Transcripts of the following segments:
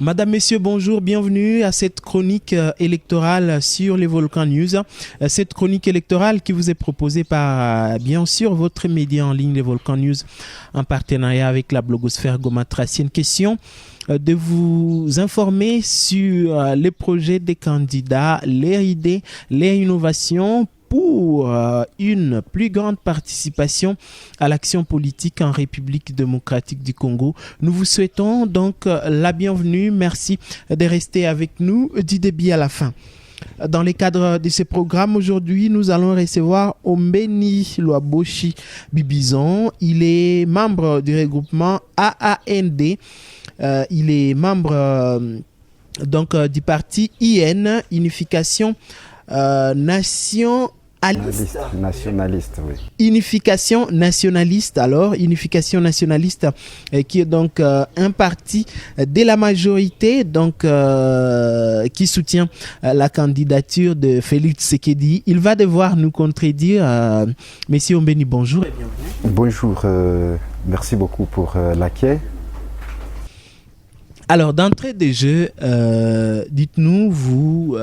Madame, Messieurs, bonjour, bienvenue à cette chronique électorale sur les Volcan News. Cette chronique électorale qui vous est proposée par, bien sûr, votre média en ligne, les Volcan News, en partenariat avec la blogosphère Goma Tracienne. Question de vous informer sur les projets des candidats, leurs idées, les innovations pour une plus grande participation à l'action politique en République démocratique du Congo. Nous vous souhaitons donc la bienvenue. Merci de rester avec nous du début à la fin. Dans le cadre de ce programme, aujourd'hui, nous allons recevoir Ombeni Loaboshi Bibizon. Il est membre du regroupement AAND. Il est membre du parti IN, Unification Nationaliste, oui. Unification nationaliste, qui est donc un parti de la majorité, qui soutient la candidature de Félix Tshisekedi. Il va devoir nous contredire. Monsieur Ombeni, bonjour et bienvenue. Bonjour, merci beaucoup pour l'accueil. Alors, d'entrée de jeu, dites-nous, vous,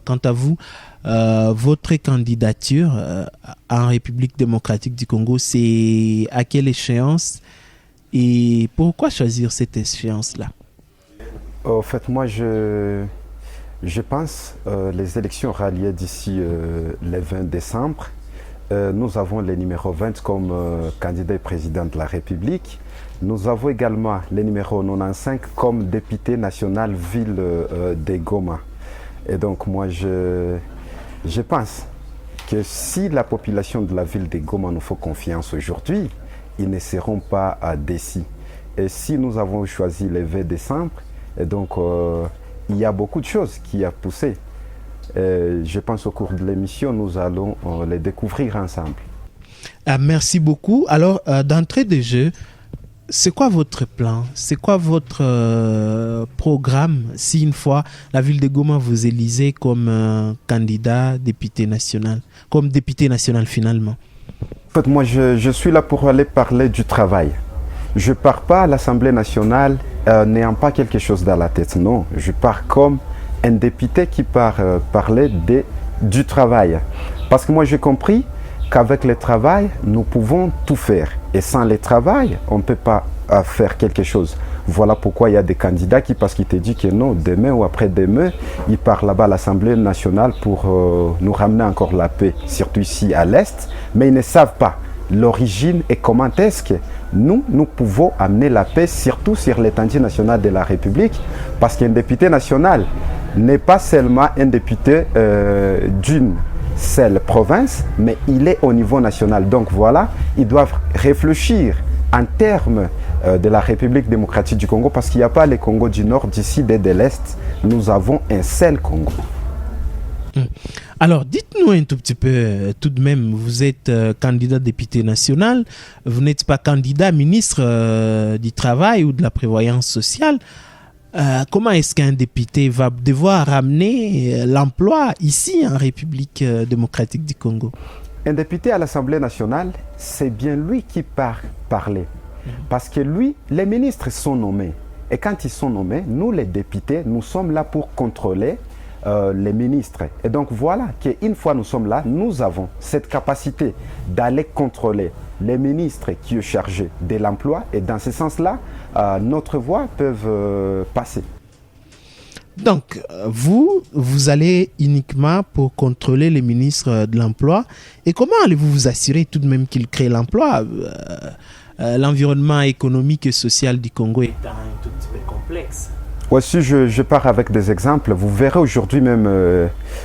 quant à vous, votre candidature en République démocratique du Congo, c'est à quelle échéance et pourquoi choisir cette échéance-là? En fait, moi, je pense les élections ralliées d'ici le 20 décembre. Nous avons le numéro 20 comme candidat et président de la République. Nous avons également le numéro 95 comme député national ville de Goma. Et donc moi, je pense que si la population de la ville de Goma nous fait confiance aujourd'hui, ils ne seront pas déçus. Et si nous avons choisi le 20 décembre, et donc il y a beaucoup de choses qui ont poussé. Je pense au cours de l'émission, nous allons les découvrir ensemble. Merci beaucoup. Alors, d'entrée de jeu, c'est quoi votre plan? C'est quoi votre programme si une fois la ville de Goma vous élisez comme candidat député national, comme député national finalement? En fait, moi, je suis là pour aller parler du travail. Je ne pars pas à l'Assemblée nationale n'ayant pas quelque chose dans la tête. Non, je pars comme un député qui parler du travail. Parce que moi, j'ai compris qu'avec le travail, nous pouvons tout faire. Et sans le travail, on ne peut pas faire quelque chose. Voilà pourquoi il y a des candidats parce qu'ils te disent que non, demain ou après-demain, ils partent là-bas à l'Assemblée nationale pour nous ramener encore la paix, surtout ici à l'Est. Mais ils ne savent pas l'origine et comment est-ce que nous pouvons amener la paix, surtout sur l'étendue nationale de la République. Parce qu'un député national n'est pas seulement un député d'une seule province, mais il est au niveau national. Donc voilà, ils doivent réfléchir en termes de la République démocratique du Congo, parce qu'il n'y a pas le Congo du Nord, d'ici et de l'Est. Nous avons un seul Congo. Alors, dites-nous un tout petit peu, tout de même, vous êtes candidat député national, vous n'êtes pas candidat ministre du Travail ou de la Prévoyance sociale. Comment est-ce qu'un député va devoir ramener l'emploi ici en République démocratique du Congo? Un député à l'Assemblée nationale, c'est bien lui qui parler. Parce que lui, les ministres sont nommés. Et quand ils sont nommés, nous les députés, nous sommes là pour contrôler les ministres. Et donc voilà qu'une fois nous sommes là, nous avons cette capacité d'aller contrôler les ministres qui sont chargés de l'emploi. Et dans ce sens-là, notre voix peut passer. Donc, vous allez uniquement pour contrôler les ministres de l'emploi. Et comment allez-vous vous assurer tout de même qu'ils créent l'emploi? L'environnement économique et social du Congo est un tout petit peu complexe. Aussi, je pars avec des exemples. Vous verrez aujourd'hui même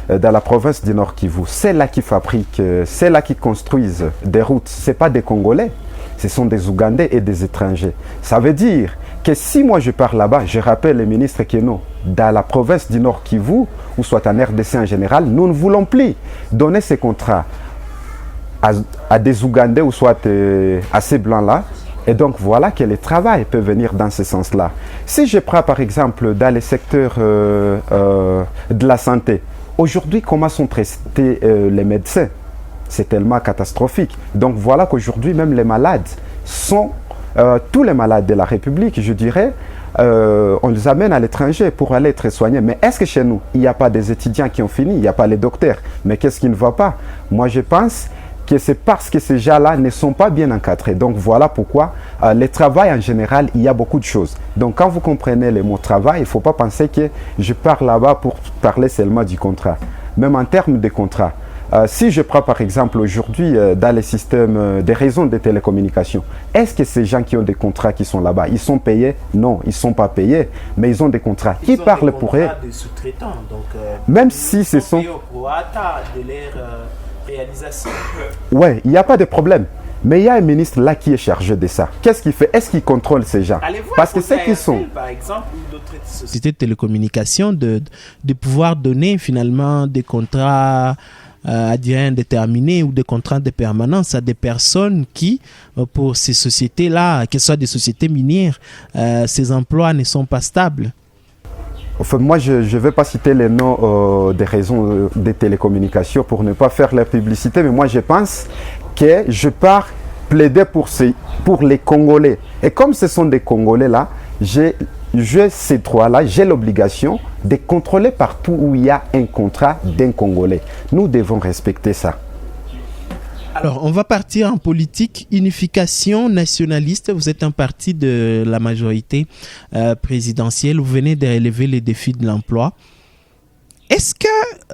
dans la province du Nord Kivu, c'est là qui fabriquent, c'est là qui construisent des routes. Ce n'est pas des Congolais, ce sont des Ougandais et des étrangers. Ça veut dire que si moi je pars là-bas, je rappelle les ministres que non, dans la province du Nord Kivu, ou soit en RDC en général, nous ne voulons plus donner ces contrats à des Ougandais ou soit à ces Blancs-là. Et donc voilà que le travail peut venir dans ce sens-là. Si je prends par exemple dans le secteur de la santé, aujourd'hui comment sont traités les médecins? C'est tellement catastrophique. Donc voilà qu'aujourd'hui même les malades sont tous les malades de la République, je dirais, on les amène à l'étranger pour aller être soignés. Mais est-ce que chez nous, il n'y a pas des étudiants qui ont fini, il n'y a pas les docteurs? Mais qu'est-ce qui ne va pas? Moi, je pense que c'est parce que ces gens-là ne sont pas bien encadrés. Donc voilà pourquoi le travail en général, il y a beaucoup de choses. Donc quand vous comprenez le mot travail, il ne faut pas penser que je pars là-bas pour parler seulement du contrat. Même en termes de contrat. Si je prends par exemple aujourd'hui dans les systèmes des réseaux de télécommunications, est-ce que ces gens qui ont des contrats qui sont là-bas, ils sont payés? Non, ils ne sont pas payés, mais ils ont des contrats. Qui parlent pour eux? Des sous-traitants, donc même si ce sont... payés au prorata de leur réalisation. Ouais, il n'y a pas de problème. Mais il y a un ministre là qui est chargé de ça. Qu'est-ce qu'il fait? Est-ce qu'il contrôle ces gens? Parce que ceux qui sont... Par exemple, ou d'autres sociétés de télécommunications, de pouvoir donner finalement des contrats à durée indéterminée ou des contrats de permanence à des personnes qui, pour ces sociétés-là, qu'elles soient des sociétés minières, ces emplois ne sont pas stables. Enfin, moi, je ne vais pas citer les noms des réseaux des télécommunications pour ne pas faire la publicité, mais moi, je pense que je pars plaider pour les Congolais. Et comme ce sont des Congolais là, j'ai ces droits-là, j'ai l'obligation de contrôler partout où il y a un contrat d'un Congolais. Nous devons respecter ça. Alors, on va partir en politique. Unification nationaliste. Vous êtes un parti de la majorité présidentielle. Vous venez de relever les défis de l'emploi. Est-ce que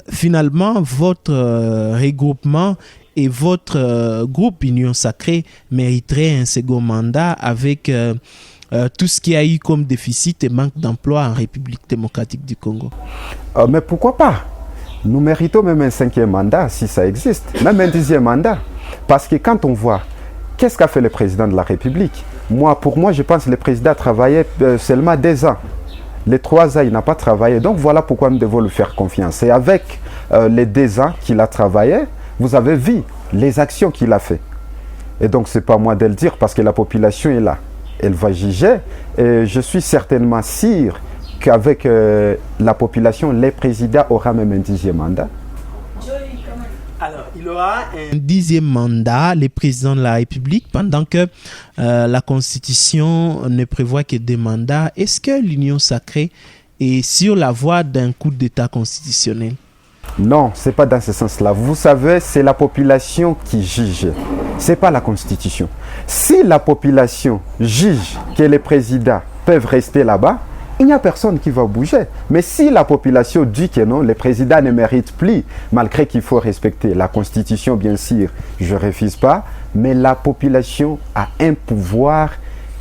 finalement votre regroupement et votre groupe Union Sacrée mériterait un second mandat avec tout ce qu'il y a eu comme déficit et manque d'emploi en République démocratique du Congo? Mais pourquoi pas? Nous méritons même un 5e mandat si ça existe, même un 10e mandat. Parce que quand on voit qu'est-ce qu'a fait le président de la République, pour moi, je pense que le président a travaillé seulement 2 ans. Les 3 ans, il n'a pas travaillé. Donc voilà pourquoi nous devons lui faire confiance. Et avec les 2 ans qu'il a travaillé, vous avez vu les actions qu'il a fait. Et donc ce n'est pas moi de le dire parce que la population est là. Elle va juger. Et je suis certainement sûr qu'avec la population, le président aura même un 10e mandat. Alors, il aura un 10e mandat, le président de la République, pendant que la Constitution ne prévoit que 2 mandats. Est-ce que l'Union Sacrée est sur la voie d'un coup d'État constitutionnel? Non, ce n'est pas dans ce sens-là. Vous savez, c'est la population qui juge. Ce n'est pas la Constitution. Si la population juge que les présidents peuvent rester là-bas, il n'y a personne qui va bouger. Mais si la population dit que non, le président ne mérite plus, malgré qu'il faut respecter la Constitution, bien sûr, je ne refuse pas, mais la population a un pouvoir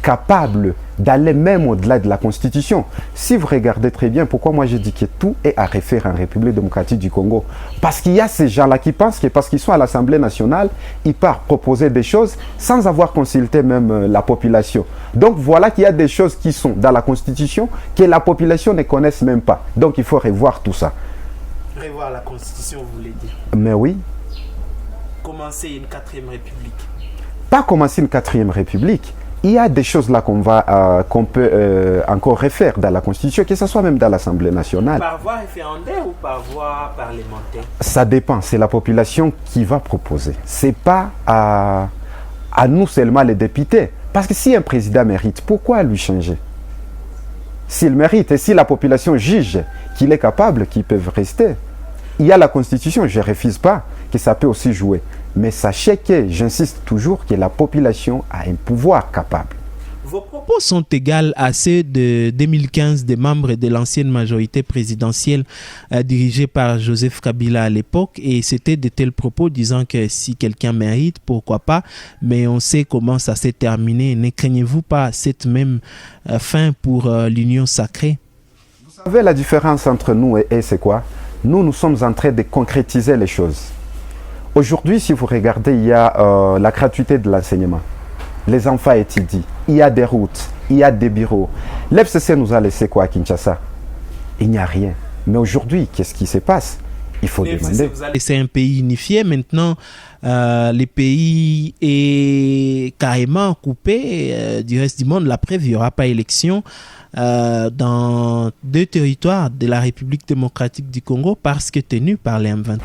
capable d'aller même au-delà de la Constitution. Si vous regardez très bien, pourquoi moi je dis que tout est à refaire en République démocratique du Congo? Parce qu'il y a ces gens-là qui pensent que parce qu'ils sont à l'Assemblée nationale, ils partent proposer des choses sans avoir consulté même la population. Donc voilà qu'il y a des choses qui sont dans la Constitution que la population ne connaisse même pas. Donc il faut revoir tout ça. Revoir la Constitution, vous voulez dire? Mais oui. Commencer une 4e République. Pas commencer une 4e République. Il y a des choses là qu'on peut encore refaire dans la Constitution, que ce soit même dans l'Assemblée nationale. Par voie référendaire ou par voie parlementaire? Ça dépend, c'est la population qui va proposer. Ce n'est pas à nous seulement les députés. Parce que si un président mérite, pourquoi lui changer? S'il mérite et si la population juge qu'il est capable, qu'il peut rester. Il y a la Constitution, je ne refuse pas que ça peut aussi jouer. Mais sachez que, j'insiste toujours, que la population a un pouvoir capable. Vos propos sont égaux à ceux de 2015 des membres de l'ancienne majorité présidentielle dirigée par Joseph Kabila à l'époque. Et c'était de tels propos disant que si quelqu'un mérite, pourquoi pas. Mais on sait comment ça s'est terminé. Ne craignez-vous pas cette même fin pour l'Union Sacrée? Vous savez la différence entre nous et c'est quoi? Nous sommes en train de concrétiser les choses. Aujourd'hui, si vous regardez, il y a la gratuité de l'enseignement. Les enfants étudient. Il y a des routes, il y a des bureaux. L'FCC nous a laissé quoi à Kinshasa? Il n'y a rien. Mais aujourd'hui, qu'est-ce qui se passe? Il faut demander. C'est un pays unifié. Maintenant, le pays est carrément coupé du reste du monde. La preuve, il n'y aura pas élection dans 2 territoires de la République démocratique du Congo parce que tenu par les M23.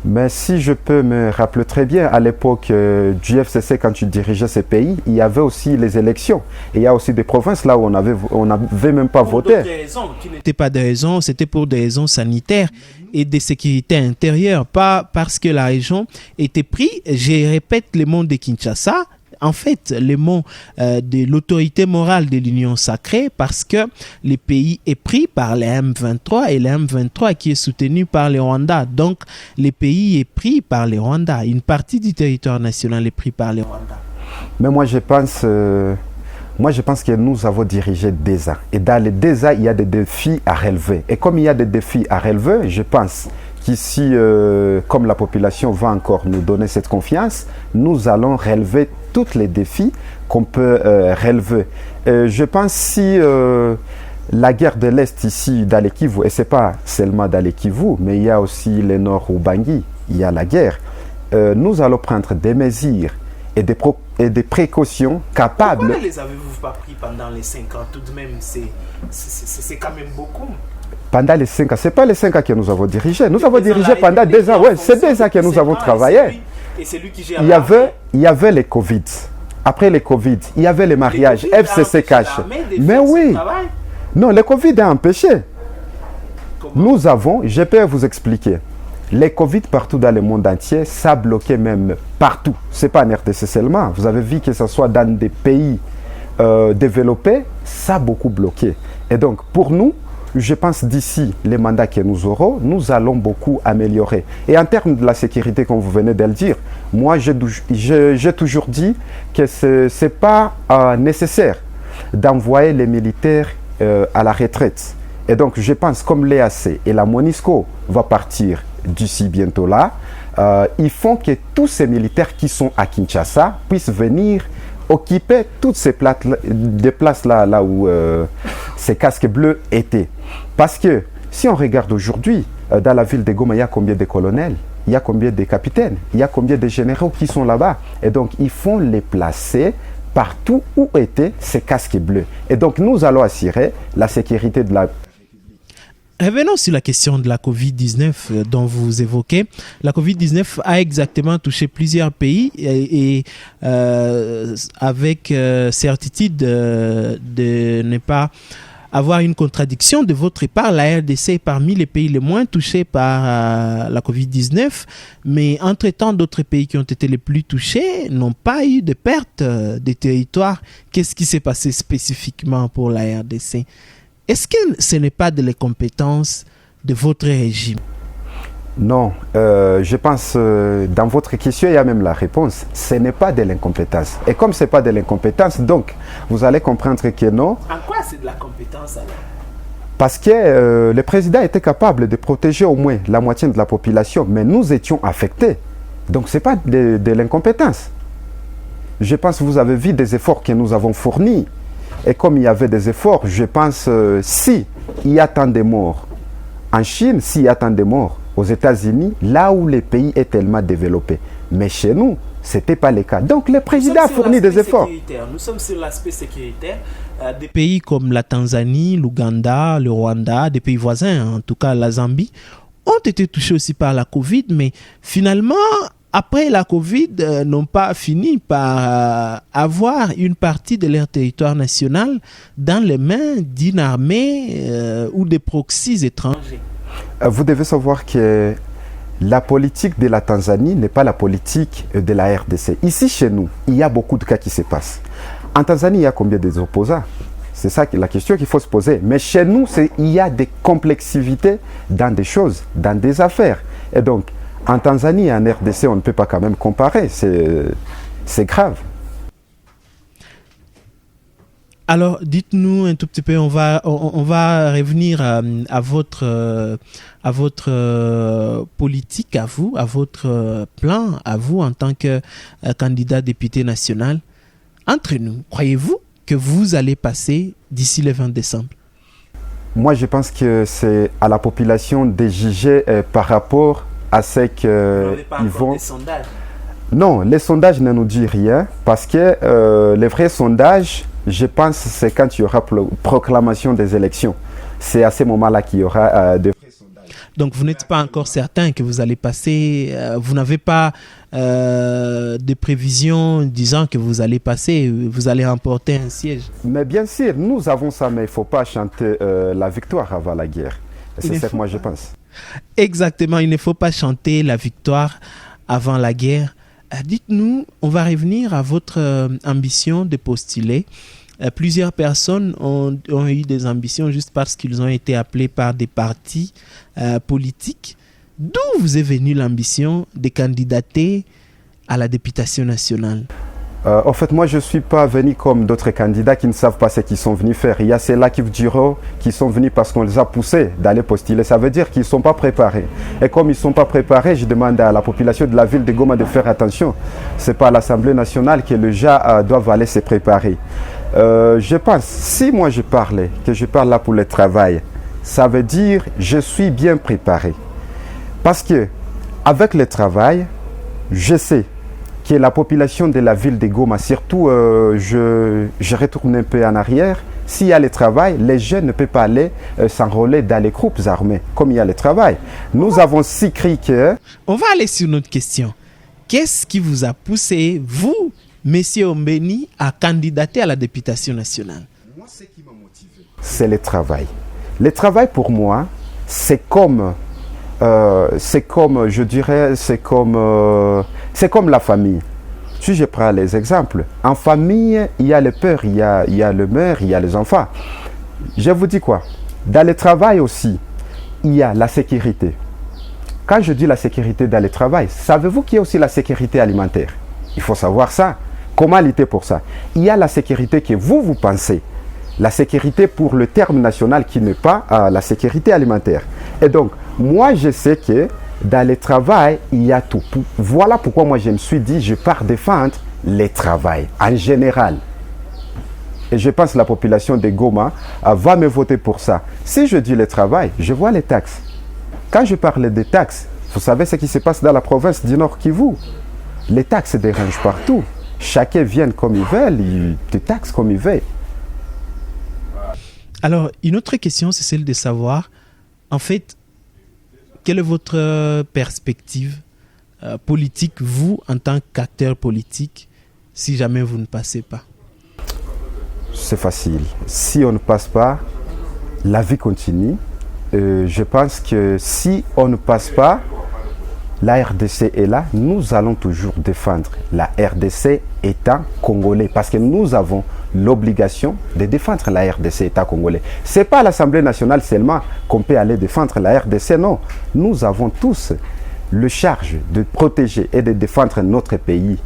Mais si je peux me rappeler très bien, à l'époque du FCC, quand tu dirigeais ces pays, il y avait aussi les élections. Et il y a aussi des provinces là où on n'avait même pas voté. Pour des raisons qui n'étaient pas des raisons, c'était pour des raisons sanitaires et de sécurité intérieure, pas parce que la région était prise, je répète les mots de Kinshasa, en fait, les mots de l'autorité morale de l'Union sacrée, parce que le pays est pris par les M23 et les M23 qui est soutenu par les Rwandais. Donc, le pays est pris par les Rwandais. Une partie du territoire national est pris par les Rwandais. Mais moi, je pense que nous avons dirigé DESA. Et dans les DESA, il y a des défis à relever. Et comme il y a des défis à relever, je pense qu'ici, comme la population va encore nous donner cette confiance, nous allons relever tous les défis qu'on peut relever. Je pense si la guerre de l'Est ici, dans le Kivu, et ce n'est pas seulement dans le Kivu, mais il y a aussi le nord Ubangi, il y a la guerre, nous allons prendre des mesures et des précautions capables. Pourquoi ne les avez-vous pas pris pendant les 5 ans? Tout de même, c'est quand même beaucoup. Pendant les 5 ans, ce n'est pas les 5 ans que nous avons dirigé. Nous avons dirigé pendant 2 ans. Ouais, c'est 2 ans que nous avons travaillé. Et c'est lui qui gère il y avait les Covid. Après les Covid, il y avait les mariages, FCC cash. Mais oui. Non, le Covid a empêché. Nous avons, je peux vous expliquer, les Covid partout dans le monde entier, ça a bloqué même partout. Ce n'est pas en RDC seulement. Vous avez vu que ce soit dans des pays développés, ça a beaucoup bloqué. Et donc, pour nous, je pense d'ici les mandats que nous aurons, nous allons beaucoup améliorer. Et en termes de la sécurité, comme vous venez de le dire, moi, j'ai toujours dit que ce n'est pas nécessaire d'envoyer les militaires à la retraite. Et donc, je pense comme l'EAC et la MONUSCO va partir d'ici bientôt là, il faut que tous ces militaires qui sont à Kinshasa puissent venir occuper toutes ces places là où ces casques bleus étaient. Parce que si on regarde aujourd'hui, dans la ville de Goma, il y a combien de colonels, il y a combien de capitaines, il y a combien de généraux qui sont là-bas. Et donc, il faut les placer partout où étaient ces casques bleus. Et donc, nous allons assurer la sécurité de la... Revenons sur la question de la COVID-19 dont vous évoquez. La COVID-19 a exactement touché plusieurs pays et avec certitude de ne pas avoir une contradiction de votre part, la RDC est parmi les pays les moins touchés par la COVID-19, mais entre-temps, d'autres pays qui ont été les plus touchés n'ont pas eu de perte de territoire. Qu'est-ce qui s'est passé spécifiquement pour la RDC? Est-ce que ce n'est pas de l'incompétence de votre régime? Non, je pense dans votre question, il y a même la réponse. Ce n'est pas de l'incompétence. Et comme ce n'est pas de l'incompétence, donc vous allez comprendre que non. En quoi c'est de la compétence alors? Parce que le président était capable de protéger au moins la moitié de la population, mais nous étions affectés. Donc ce n'est pas de l'incompétence. Je pense que vous avez vu des efforts que nous avons fournis. Et comme il y avait des efforts, je pense si il y a tant de morts en Chine, s'il y a tant de morts aux États-Unis, là où le pays est tellement développé. Mais chez nous, ce n'était pas le cas. Donc le président a fourni des efforts. Nous sommes sur l'aspect sécuritaire. Des pays comme la Tanzanie, l'Ouganda, le Rwanda, des pays voisins, en tout cas la Zambie, ont été touchés aussi par la Covid, mais finalement, après la Covid, n'ont pas fini par avoir une partie de leur territoire national dans les mains d'une armée ou des proxys étrangers. Vous devez savoir que la politique de la Tanzanie n'est pas la politique de la RDC. Ici, chez nous, il y a beaucoup de cas qui se passent. En Tanzanie, il y a combien d'opposants? C'est ça la question qu'il faut se poser. Mais chez nous, il y a des complexités dans des choses, dans des affaires. Et donc, en Tanzanie et en RDC, on ne peut pas quand même comparer. C'est grave. Alors, dites-nous un tout petit peu, on va revenir à votre politique, à vous, à votre plan, à vous en tant que candidat député national. Entre nous, croyez-vous que vous allez passer d'ici le 20 décembre? Moi, je pense que c'est à la population de juger par rapport à ce qu'ils vont... Non, les sondages ne nous disent rien parce que les vrais sondages, je pense, c'est quand il y aura proclamation des élections. C'est à ce moment-là qu'il y aura de vrais sondages. Donc vous n'êtes pas encore certain que vous allez passer, vous n'avez pas de prévisions disant que vous allez passer, vous allez remporter un siège. Mais bien sûr, nous avons ça, mais il ne faut pas chanter la victoire avant la guerre. C'est ce que moi je pense. Exactement, il ne faut pas chanter la victoire avant la guerre. Dites-nous, on va revenir à votre ambition de postuler. Plusieurs personnes ont eu des ambitions juste parce qu'ils ont été appelés par des partis politiques. D'où vous est venue l'ambition de candidater à la députation nationale? En fait, moi, je ne suis pas venu comme d'autres candidats qui ne savent pas ce qu'ils sont venus faire. Il y a ceux-là qui vous diront qu'ils sont venus parce qu'on les a poussés d'aller postuler. Ça veut dire qu'ils ne sont pas préparés. Et comme ils ne sont pas préparés, je demande à la population de la ville de Goma de faire attention. Ce n'est pas à l'Assemblée nationale que les gens doivent aller se préparer. Je pense, si moi je parlais, que je parle là pour le travail, ça veut dire que je suis bien préparé. Parce que avec le travail, je sais que la population de la ville de Goma, surtout je retourne un peu en arrière, s'il y a le travail, les jeunes ne peuvent pas aller s'enrôler dans les groupes armés, comme il y a le travail. Nous avons si cru que... On va aller sur notre question. Qu'est-ce qui vous a poussé, vous, Monsieur Ombeni, à candidater à la députation nationale? Moi, ce qui m'a motivé, c'est le travail. Le travail, pour moi, c'est comme je dirais, c'est comme la famille. Si je prends les exemples, en famille, il y a le père, il y a le mère, il y a les enfants. Je vous dis quoi? Dans le travail aussi, il y a la sécurité. Quand je dis la sécurité dans le travail, savez-vous qu'il y a aussi la sécurité alimentaire? Il faut savoir ça. Comment lutter pour ça? Il y a la sécurité que vous pensez. La sécurité pour le terme national qui n'est pas la sécurité alimentaire. Et donc, moi, je sais que dans le travail, il y a tout. Voilà pourquoi moi, je me suis dit, je pars défendre le travail en général. Et je pense que la population de Goma va me voter pour ça. Si je dis le travail, je vois les taxes. Quand je parle des taxes, vous savez ce qui se passe dans la province du Nord Kivu. Les taxes dérangent partout. Chacun vient comme il veut, il te taxe comme il veut. Alors, une autre question, c'est celle de savoir, en fait, quelle est votre perspective politique, vous, en tant qu'acteur politique, si jamais vous ne passez pas? C'est facile. Si on ne passe pas, la vie continue. Je pense que si on ne passe pas, la RDC est là. Nous allons toujours défendre la RDC étant congolais parce que nous avons l'obligation de défendre la RDC état congolais. Ce n'est pas à l'Assemblée nationale seulement qu'on peut aller défendre la RDC, non. Nous avons tous le charge de protéger et de défendre notre pays.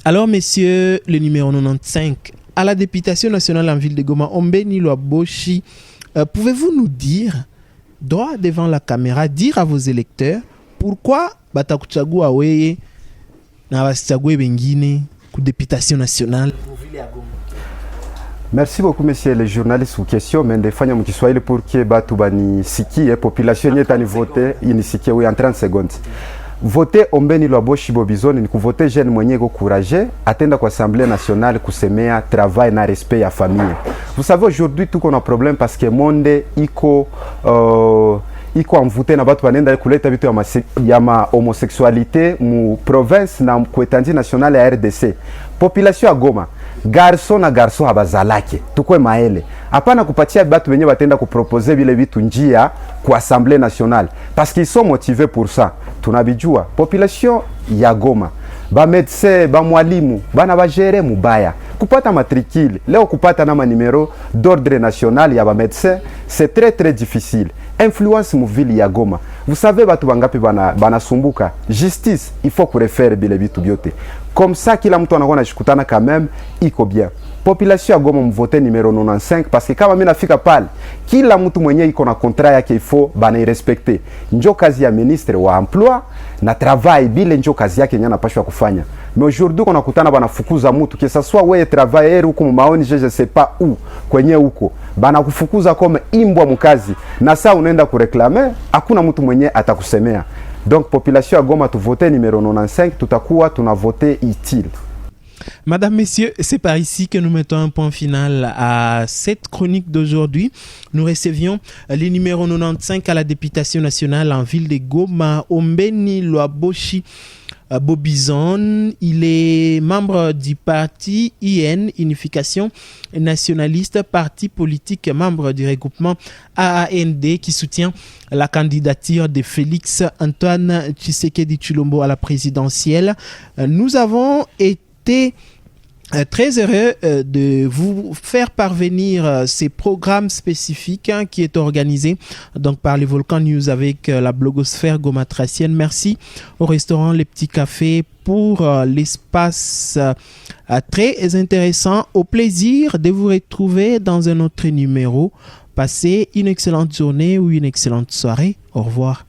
Alors, messieurs, le numéro 95, à la députation nationale en ville de Goma, Ombeni Lwaboshi, pouvez-vous nous dire, droit devant la caméra, dire à vos électeurs pourquoi batakuchagua weye na basichagwe bengine ku députation nationale? Merci beaucoup, monsieur le journaliste, pour question. Mais ndefanya mukiswahili pour que batu bani siki population yetani vote inisiki oui en 30 secondes. Voter Ombeni Lwaboshi Bobizone ni kuvoter jeune mwenye ko courage atenda kwa Assemblée nationale kusemea travail na respect ya famille. Vous savez aujourd'hui tout qu'on a problème parce que monde iko envoûté na batu banenda kuleta vitu ya ma homosexualité mu province na kuetanzi nationale ya RDC. Population ya Goma, garçon na garçon abazalake, tukwe maele. Hapana kupatia batu wenye batenda kupropose bile vitu njia kwa Assemblée nationale. Parce qu'ils sont motivés pour ça. Tunabijua, population ya Goma, ba médecin, ba mwalimu, bana ba gérer mubaya. Kupata matricule, leo kupata na manimero d'ordre national ya ba médecin, c'est très très difficile. Influence muvili ya Goma. Vous savez batu bangapi bana sumbuka. Justice, il faut kurefaire bile vitu biote. Comme ça, kila mtu anakuwa anashikutana quand même, iko bien. Population ya Goma mvote numéro 95 parce que kama mimi nafika pale, kila mtu mwenye iko na contrat yake ifo bana irespecte. Njo kazi ya ministre wa emploi na travail bile njo kazi yake nyana pashwa kufanya. Mais aujourd'hui on akutana bana fukuza mtu que ça soit wewe travailleur huko maoni je sais pas où kwenye huko bana kufukuza kama imbwa mkazi na saa unaenda kureklame hakuna mtu mwenye atakusemea. Donc population ya Goma tuvote numéro 95, tutakuwa tunavote utile. Madame, Messieurs, c'est par ici que nous mettons un point final à cette chronique d'aujourd'hui. Nous recevions les numéros 95 à la députation nationale en ville de Goma, Ombeni Loaboshi Bobizon. Il est membre du parti IN, Unification Nationaliste, parti politique, membre du regroupement AAND qui soutient la candidature de Félix Antoine Tshisekedi Tshilombo à la présidentielle. Nous avons été très heureux de vous faire parvenir ces programmes spécifiques qui est organisé donc par les Volcan News avec la blogosphère gomatracienne. Merci au restaurant Les Petits Cafés pour l'espace très intéressant. Au plaisir de vous retrouver dans un autre numéro. Passez une excellente journée ou une excellente soirée. Au revoir.